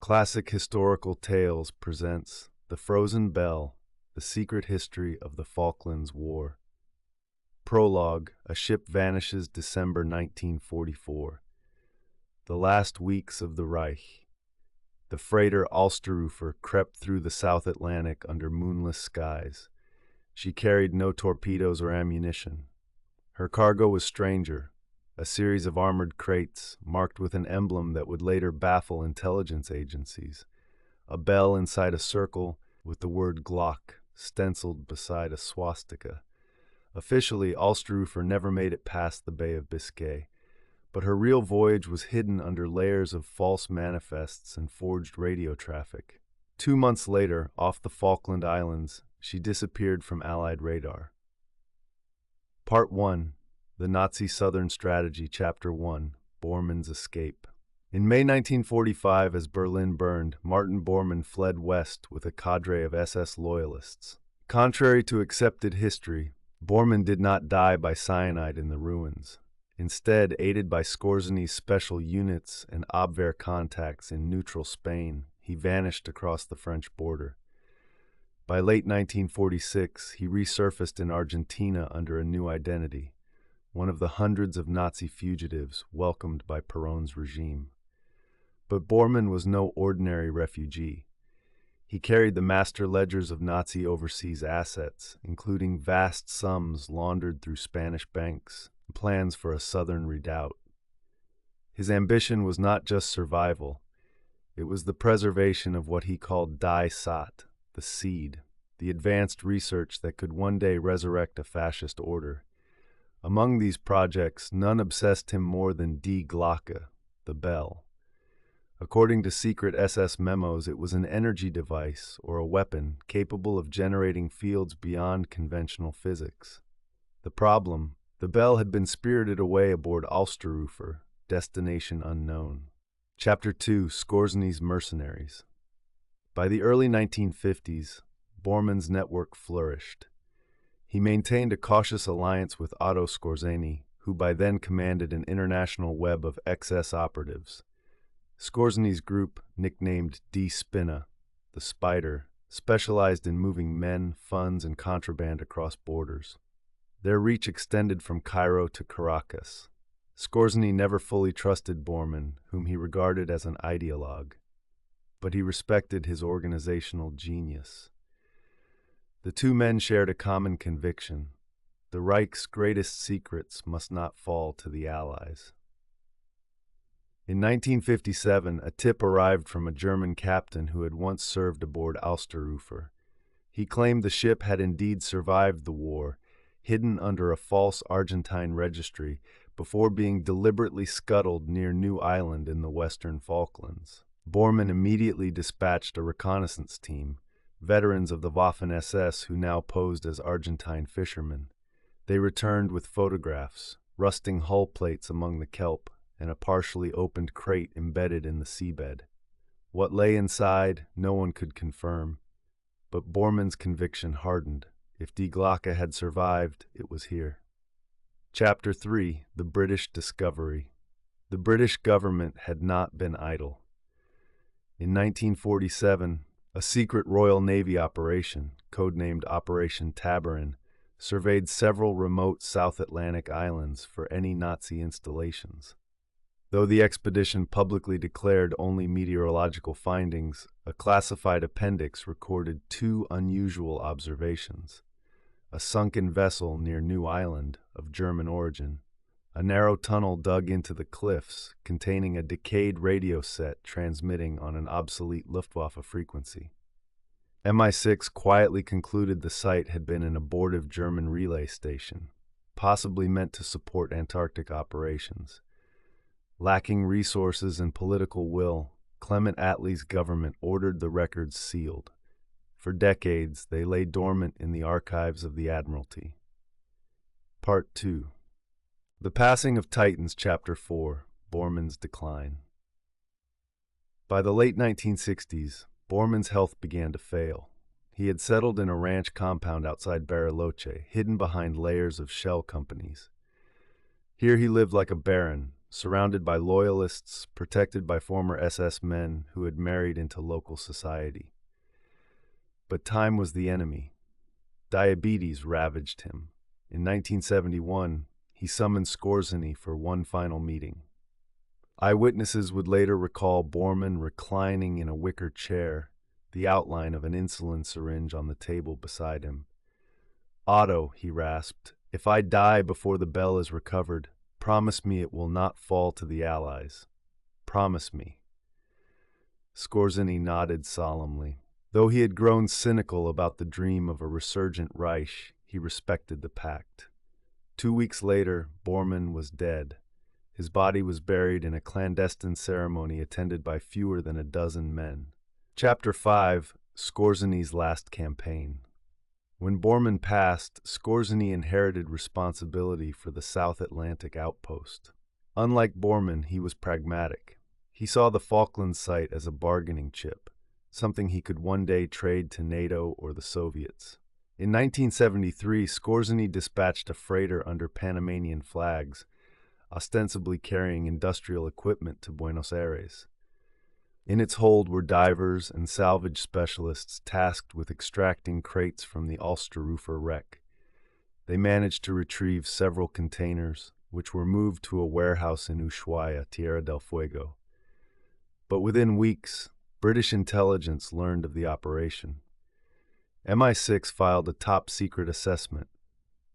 Classic Historical Tales presents The Frozen Bell, The Secret History of the Falklands War. Prologue, a ship vanishes December 1944. The last weeks of the Reich. The freighter Alsterufer crept through the South Atlantic under moonless skies. She carried no torpedoes or ammunition. Her cargo was stranger, a series of armored crates marked with an emblem that would later baffle intelligence agencies, a bell inside a circle with the word Glock stenciled beside a swastika. Officially, Alsterufer never made it past the Bay of Biscay, but her real voyage was hidden under layers of false manifests and forged radio traffic. 2 months later, off the Falkland Islands, she disappeared from Allied radar. Part 1. The Nazi Southern Strategy, Chapter 1, Bormann's Escape. In May 1945, as Berlin burned, Martin Bormann fled west with a cadre of SS loyalists. Contrary to accepted history, Bormann did not die by cyanide in the ruins. Instead, aided by Skorzny's special units and Abwehr contacts in neutral Spain, he vanished across the French border. By late 1946, he resurfaced in Argentina under a new identity, one of the hundreds of Nazi fugitives welcomed by Perón's regime. But Bormann was no ordinary refugee. He carried the master ledgers of Nazi overseas assets, including vast sums laundered through Spanish banks and plans for a southern redoubt. His ambition was not just survival. It was the preservation of what he called Die Saat, the seed, the advanced research that could one day resurrect a fascist order. Among these projects, none obsessed him more than Die Glocke, the bell. According to secret SS memos, it was an energy device or a weapon capable of generating fields beyond conventional physics. The problem: the bell had been spirited away aboard Alsterufer, destination unknown. Chapter 2, Skorzny's Mercenaries. By the early 1950s, Bormann's network flourished. He maintained a cautious alliance with Otto Skorzeny, who by then commanded an international web of XS operatives. Skorzny's group, nicknamed Die Spinne, the Spider, specialized in moving men, funds, and contraband across borders. Their reach extended from Cairo to Caracas. Skorzny never fully trusted Bormann, whom he regarded as an ideologue, but he respected his organizational genius. The two men shared a common conviction: the Reich's greatest secrets must not fall to the Allies. In 1957, a tip arrived from a German captain who had once served aboard Alsterufer. He claimed the ship had indeed survived the war, hidden under a false Argentine registry, before being deliberately scuttled near New Island in the Western Falklands. Bormann immediately dispatched a reconnaissance team, veterans of the Waffen-SS who now posed as Argentine fishermen. They returned with photographs, rusting hull plates among the kelp, and a partially opened crate embedded in the seabed. What lay inside, no one could confirm, but Bormann's conviction hardened. If Die Glocke had survived, it was here. Chapter 3, The British Discovery. The British government had not been idle. In 1947, a secret Royal Navy operation, codenamed Operation Tabarin, surveyed several remote South Atlantic islands for any Nazi installations. Though the expedition publicly declared only meteorological findings, a classified appendix recorded 2 unusual observations: a sunken vessel near New Island, of German origin, a narrow tunnel dug into the cliffs containing a decayed radio set transmitting on an obsolete Luftwaffe frequency. MI6 quietly concluded the site had been an abortive German relay station, possibly meant to support Antarctic operations. Lacking resources and political will, Clement Attlee's government ordered the records sealed. For decades, they lay dormant in the archives of the Admiralty. Part 2. The Passing of Titans, Chapter 4, Bormann's Decline. By the late 1960s, Bormann's health began to fail. He had settled in a ranch compound outside Bariloche, hidden behind layers of shell companies. Here he lived like a baron, surrounded by loyalists, protected by former SS men who had married into local society. But time was the enemy. Diabetes ravaged him. In 1971, he summoned Skorzeny for one final meeting. Eyewitnesses would later recall Bormann reclining in a wicker chair, the outline of an insulin syringe on the table beside him. "Otto," he rasped, "if I die before the bell is recovered, promise me it will not fall to the Allies. Promise me." Skorzeny nodded solemnly. Though he had grown cynical about the dream of a resurgent Reich, he respected the pact. 2 weeks later, Bormann was dead. His body was buried in a clandestine ceremony attended by fewer than a dozen men. Chapter 5: Skorzeny's Last Campaign. When Bormann passed, Skorzeny inherited responsibility for the South Atlantic outpost. Unlike Bormann, he was pragmatic. He saw the Falklands site as a bargaining chip, something he could one day trade to NATO or the Soviets. In 1973, Skorzeny dispatched a freighter under Panamanian flags, ostensibly carrying industrial equipment to Buenos Aires. In its hold were divers and salvage specialists tasked with extracting crates from the Alsterufer wreck. They managed to retrieve several containers, which were moved to a warehouse in Ushuaia, Tierra del Fuego. But within weeks, British intelligence learned of the operation. MI6 filed a top-secret assessment.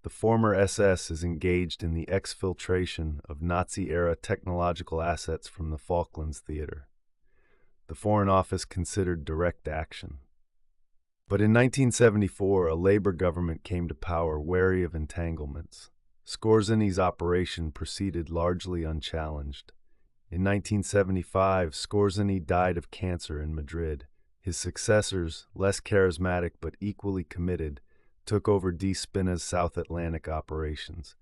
The former SS is engaged in the exfiltration of Nazi-era technological assets from the Falklands theater. The Foreign Office considered direct action. But in 1974, a Labour government came to power wary of entanglements. Skorzeny's operation proceeded largely unchallenged. In 1975, Skorzeny died of cancer in Madrid. His successors, less charismatic but equally committed, took over D. Spina's South Atlantic operations.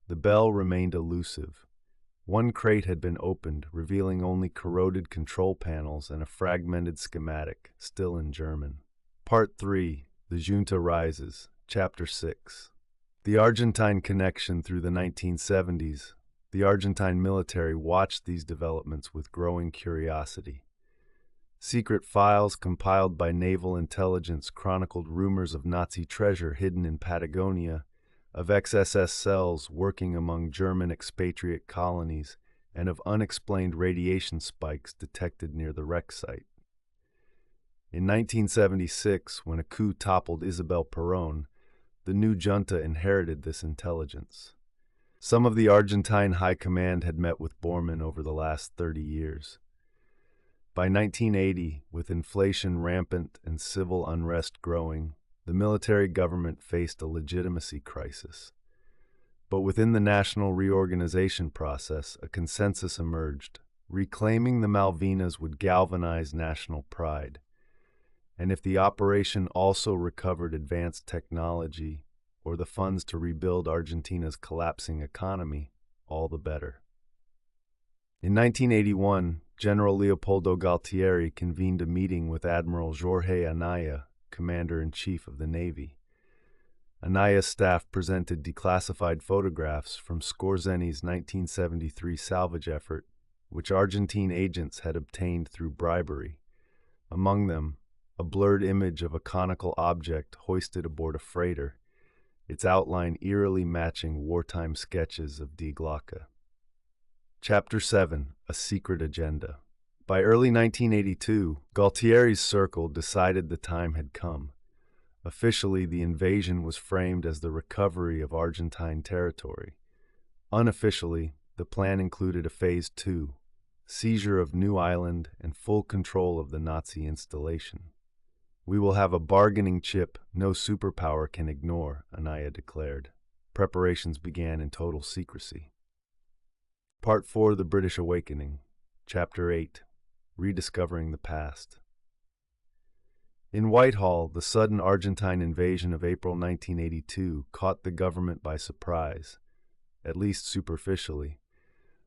The bell remained elusive. One crate had been opened, revealing only corroded control panels and a fragmented schematic, still in German. Part 3: The Junta Rises, Chapter 6. The Argentine Connection through the 1970s. The Argentine military watched these developments with growing curiosity. Secret files compiled by naval intelligence chronicled rumors of Nazi treasure hidden in Patagonia, of ex-SS cells working among German expatriate colonies, and of unexplained radiation spikes detected near the wreck site. In 1976, when a coup toppled Isabel Perón, the new junta inherited this intelligence. Some of the Argentine high command had met with Bormann over the last 30 years. By 1980, with inflation rampant and civil unrest growing, the military government faced a legitimacy crisis. But within the national reorganization process, a consensus emerged. Reclaiming the Malvinas would galvanize national pride. And if the operation also recovered advanced technology or the funds to rebuild Argentina's collapsing economy, all the better. In 1981, General Leopoldo Galtieri convened a meeting with Admiral Jorge Anaya, Commander-in-Chief of the Navy. Anaya's staff presented declassified photographs from Skorzeny's 1973 salvage effort, which Argentine agents had obtained through bribery. Among them, a blurred image of a conical object hoisted aboard a freighter, its outline eerily matching wartime sketches of Die Glocke. Chapter 7: A Secret Agenda. By early 1982, Galtieri's circle decided the time had come. Officially, the invasion was framed as the recovery of Argentine territory. Unofficially, the plan included a Phase 2, seizure of New Island and full control of the Nazi installation. "We will have a bargaining chip no superpower can ignore," Anaya declared. Preparations began in total secrecy. Part 4: The British Awakening. Chapter 8: Rediscovering the Past. In Whitehall, the sudden Argentine invasion of April 1982 caught the government by surprise, at least superficially.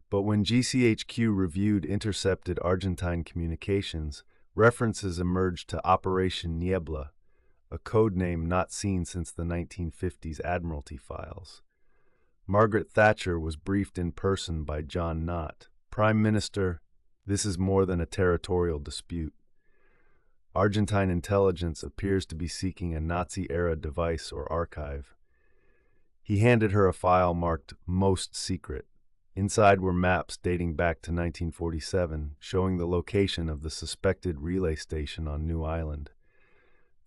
But when GCHQ reviewed intercepted Argentine communications, references emerged to Operation Niebla, a code name not seen since the 1950s Admiralty files. Margaret Thatcher was briefed in person by John Knott. Prime Minister, this is more than a territorial dispute. Argentine intelligence appears to be seeking a Nazi-era device or archive. He handed her a file marked Most Secret. Inside were maps dating back to 1947, showing the location of the suspected relay station on New Island.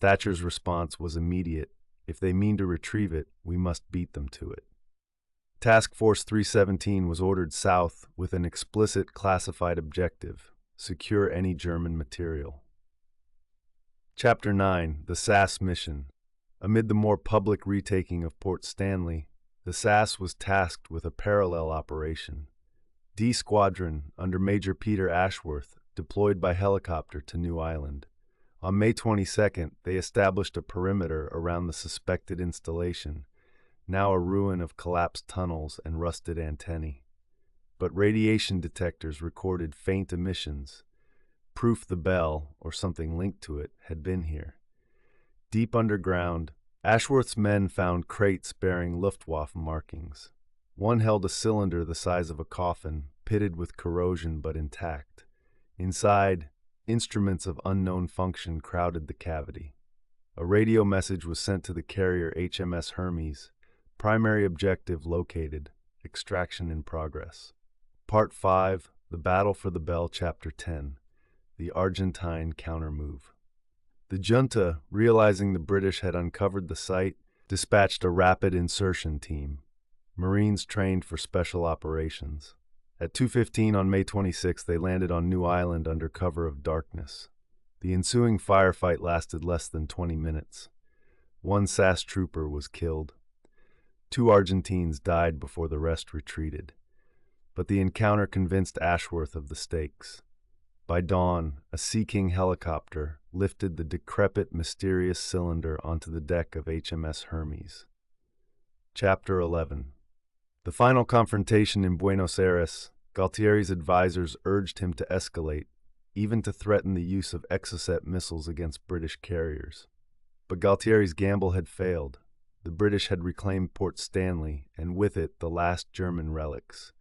Thatcher's response was immediate. If they mean to retrieve it, we must beat them to it. Task Force 317 was ordered south with an explicit classified objective: secure any German material. Chapter 9: The SAS Mission. Amid the more public retaking of Port Stanley, the SAS was tasked with a parallel operation. D Squadron, under Major Peter Ashworth, deployed by helicopter to New Island. On May 22nd, they established a perimeter around the suspected installation, now a ruin of collapsed tunnels and rusted antennae. But radiation detectors recorded faint emissions, proof the bell, or something linked to it, had been here. Deep underground, Ashworth's men found crates bearing Luftwaffe markings. One held a cylinder the size of a coffin, pitted with corrosion but intact. Inside, instruments of unknown function crowded the cavity. A radio message was sent to the carrier HMS Hermes. Primary objective located. Extraction in progress. Part 5, The Battle for the Bell, Chapter 10, The Argentine Countermove. The junta, realizing the British had uncovered the site, dispatched a rapid insertion team, Marines trained for special operations. At 2:15 on May 26, they landed on New Island under cover of darkness. The ensuing firefight lasted less than 20 minutes. One SAS trooper was killed. 2 Argentines died before the rest retreated. But the encounter convinced Ashworth of the stakes. By dawn, a Sea King helicopter lifted the decrepit, mysterious cylinder onto the deck of HMS Hermes. Chapter 11. The final confrontation in Buenos Aires, Galtieri's advisors urged him to escalate, even to threaten the use of Exocet missiles against British carriers. But Galtieri's gamble had failed. The British had reclaimed Port Stanley, and with it the last German relics.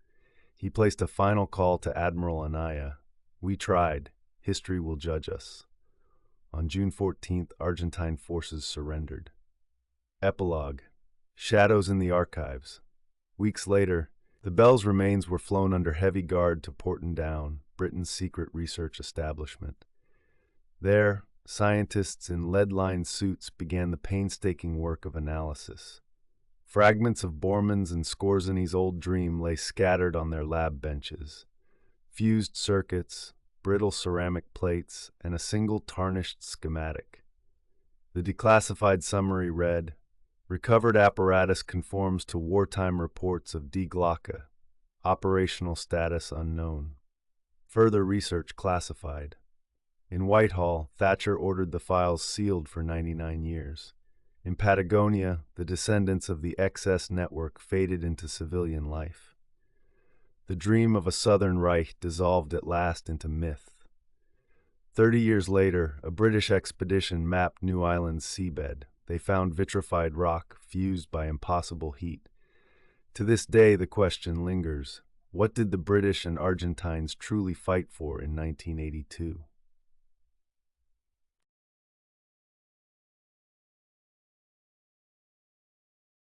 He placed a final call to Admiral Anaya. We tried. History will judge us. On June 14th, Argentine forces surrendered. Epilogue. Shadows in the archives. Weeks later, the Bell's remains were flown under heavy guard to Porton Down, Britain's secret research establishment. There, scientists in lead-lined suits began the painstaking work of analysis. Fragments of Bormann's and Scorzeni's old dream lay scattered on their lab benches. Fused circuits, brittle ceramic plates, and a single tarnished schematic. The declassified summary read, "Recovered apparatus conforms to wartime reports of Die Glocke. Operational status unknown. Further research classified." In Whitehall, Thatcher ordered the files sealed for 99 years. In Patagonia, the descendants of the XS network faded into civilian life. The dream of a Southern Reich dissolved at last into myth. 30 years later, a British expedition mapped New Island's seabed. They found vitrified rock fused by impossible heat. To this day, the question lingers: what did the British and Argentines truly fight for in 1982?